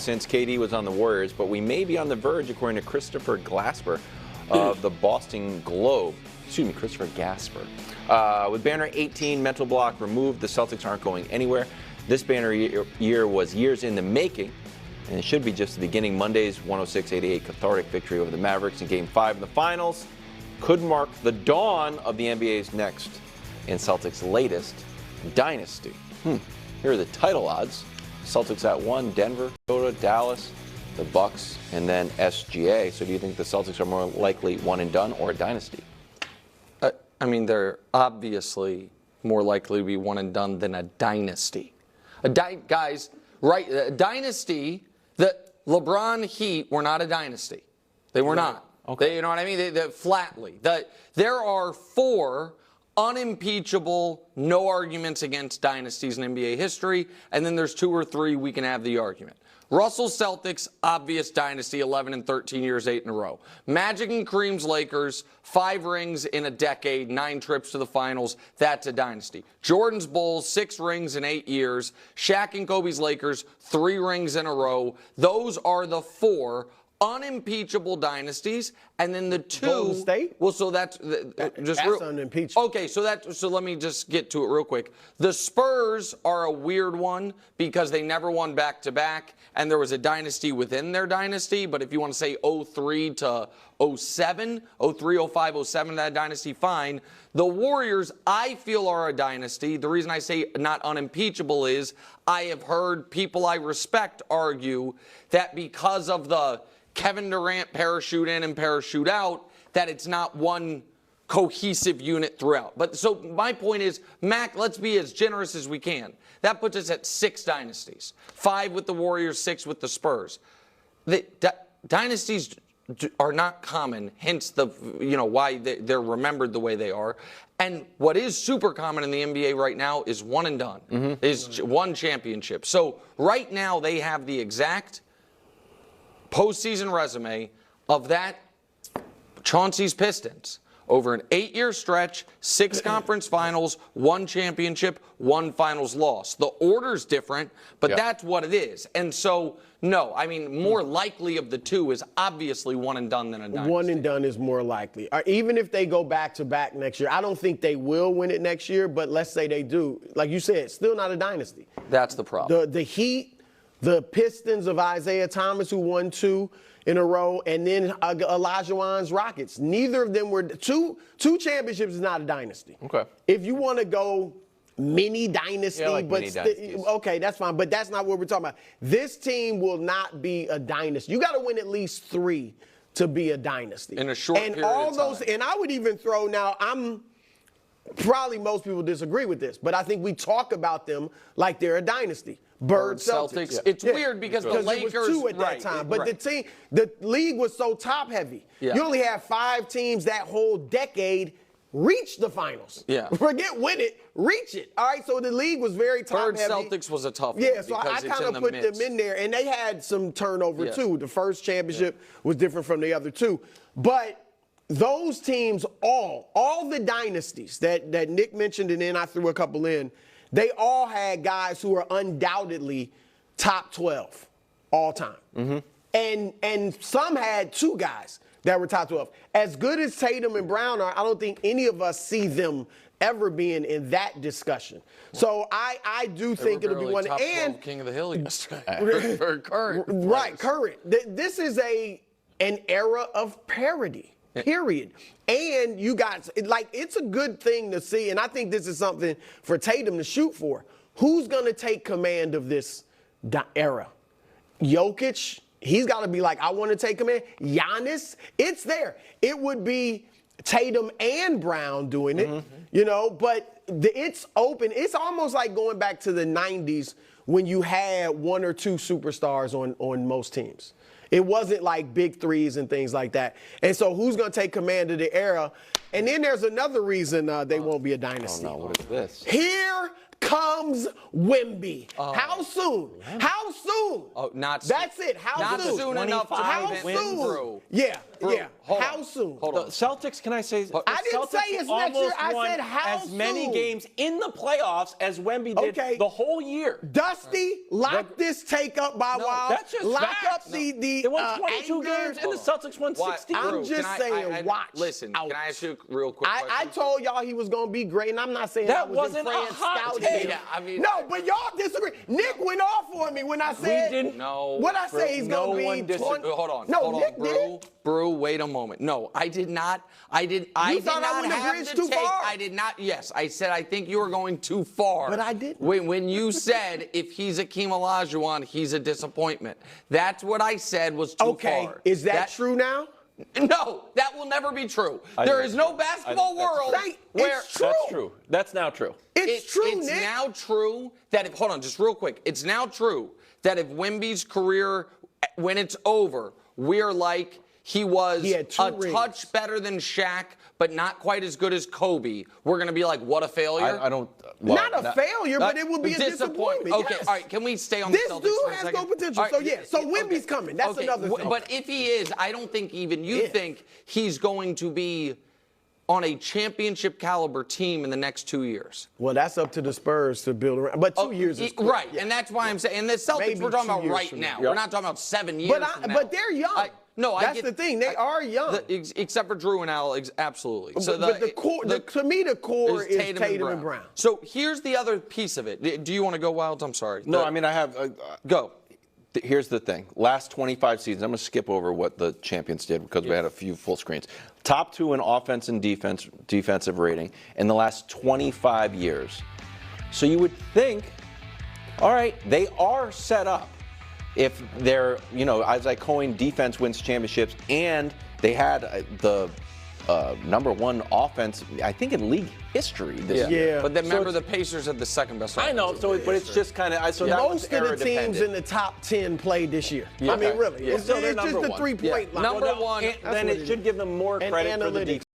since KD was on the Warriors, but we may be on the verge, according to Christopher Glasper of the Boston Globe. Excuse me, Christopher Gasper. With banner 18 mental block removed, the Celtics aren't going anywhere. This banner year was years in the making, and it should be just the beginning. Monday's 106-88 cathartic victory over the Mavericks in Game 5 of the Finals could mark the dawn of the NBA's next and Celtics' latest dynasty. Here are the title odds. Celtics at 1, Denver, Minnesota, Dallas, the Bucks, and then SGA. So do you think the Celtics are more likely one and done or a dynasty? I mean, they're obviously more likely to be one and done than a dynasty. Guys, right? A dynasty. The LeBron Heat were not a dynasty. They were not. Okay. You know what I mean? Flatly. There are 4 unimpeachable, no arguments against dynasties in NBA history, and then there's 2 or 3 we can have the argument. Russell Celtics, obvious dynasty, 11 and 13 years, 8 in a row. Magic and Kareem's Lakers, 5 rings in a decade, 9 trips to the finals. That's a dynasty. Jordan's Bulls, 6 rings in 8 years. Shaq and Kobe's Lakers, 3 rings in a row. Those are the 4 unimpeachable dynasties, and then the 2. Golden State? Well, so that's unimpeachable. Okay, so let me just get to it real quick. The Spurs are a weird one because they never won back-to-back, and there was a dynasty within their dynasty. But if you want to say 03 to 07, 03, 05, 07, that dynasty, fine. The Warriors, I feel, are a dynasty. The reason I say not unimpeachable is I have heard people I respect argue that because of the Kevin Durant parachute in and parachute out, that it's not one cohesive unit throughout. But so my point is, Mac, let's be as generous as we can. That puts us at 6 dynasties. 5 with the Warriors, 6 with the Spurs. The dynasties are not common, hence why they're remembered the way they are. And what is super common in the NBA right now is one and done, is one championship. So right now they have the exact postseason resume of that Chauncey's Pistons. Over an 8-year stretch, 6 conference finals, 1 championship, 1 finals loss. The order's different, but that's what it is. And so, no, I mean, more likely of the 2 is obviously one and done than a dynasty. One and done is more likely. Even if they go back-to-back next year, I don't think they will win it next year, but let's say they do. Like you said, still not a dynasty. That's the problem. The Heat, the Pistons of Isaiah Thomas, who won 2 in a row, and then Olajuwon's Rockets. Neither of them were two championships is not a dynasty. Okay. If you want to go mini dynasty, okay, that's fine. But that's not what we're talking about. This team will not be a dynasty. You got to win at least 3 to be a dynasty in a short period of time. And I would even throw probably most people disagree with this, but I think we talk about them like they're a dynasty. Bird Celtics. Yeah. It's weird because the Lakers it was 2 at that time, but the league was so top heavy. Yeah. You only have 5 teams that whole decade reach the finals. Yeah. Forget win it, reach it. All right, so the league was very top heavy. Celtics was a tough one. Yeah, so I kind of put them in there, and they had some turnover too. The first championship was different from the other 2, but those teams, all the dynasties that Nick mentioned, and then I threw a couple in, they all had guys who are undoubtedly top 12 all time. And some had 2 guys that were top 12. As good as Tatum and Brown are, I don't think any of us see them ever being in that discussion. So I do think it'll be one. Top and King of the Hill yesterday. For current. Right, current. This is an era of parity. Period. And you got, it's a good thing to see, and I think this is something for Tatum to shoot for. Who's going to take command of this era? Jokic, he's got to be like, I want to take command. Giannis, it's there. It would be Tatum and Brown doing it, but it's open. It's almost like going back to the 90s when you had 1 or 2 superstars on most teams. It wasn't like big threes and things like that. And so who's going to take command of the era? And then there's another reason they won't be a dynasty. Oh, no, what is this? Here comes Wemby. How soon? How soon? Oh, not soon. That's it. How not soon? soon enough to How win soon? through. Yeah, yeah. Hold How on. soon? Hold The on. Celtics, can I say? The I didn't Celtics say it's next year. almost I won said how as many soon. games in the playoffs as Wemby did Okay. the whole year. Dusty, lock this take up by Wild. That's just lock facts. up the They won 22 anger. games, and the Celtics won 16. I'm Drew, just can saying, watch Listen, out. can I ask you a real quick question? I told y'all he was going to be great, and I'm not saying That I was wasn't in a France hot scouting take. him. Yeah, I mean- no, but y'all disagree. Nick went off on me when I said. didn't. No. What I say he's no going one to be. disagreed. 20 Hold on. No, hold Nick on, did. Brew, wait a moment. No, I did not. I did thought I not went a have bridge the too take. far? I did not. Yes, I said I think you were going too far. But I didn't. When you said if he's Akeem Olajuwon, he's a disappointment. That's what I said was too Okay, far. is that true now? No, that will never be true. There is no basketball world Right, where it's true. That's true. That's now true. It's true, It's Nick. now true that if, hold on, just real quick. It's now true that if Wemby's career, when it's over, we're like he was He had 2 a rings. touch better than Shaq, but not quite as good as Kobe. We're going to be like, what a failure. I don't. Well, Not a failure, but it would be a disappointment. Okay, Yes. all right, can we stay on This the Celtics dude for a has second? no potential. All So, yeah, so Wemby's coming. That's another thing. But if he is, I don't think even you Yeah. think he's going to be on a championship caliber team in the next 2 years. Well, that's up to the Spurs to build around. But 2 years is quick. Right, Yeah. and that's why I'm saying. And the Celtics, Maybe we're talking 2 about years right from now. now. We're not talking about 7 years from now. But they're young. That's the thing. They are young. Except for Drew and Al, absolutely. So but the core, to me, the core is Tatum and Brown. So here's the other piece of it. Do you want to go, Wilds? I'm sorry. No, I mean, I have. Go. Here's the thing. Last 25 seasons, I'm going to skip over what the champions did because we had a few full screens. Top 2 in offense and defensive rating in the last 25 years. So you would think, all right, they are set up. If they're, as I coined, defense wins championships, and they had the #1 offense, I think, in league history this year. Yeah. But then remember, the Pacers had the second best offense. I know, but it's just kind of that was Most of the era teams dependent. in the top 10 played this year. Yeah. I mean, Okay. really. Yeah. It's So they're just number the one. 3-point line. Number one. Then it should give them more And credit for the analytics. defense.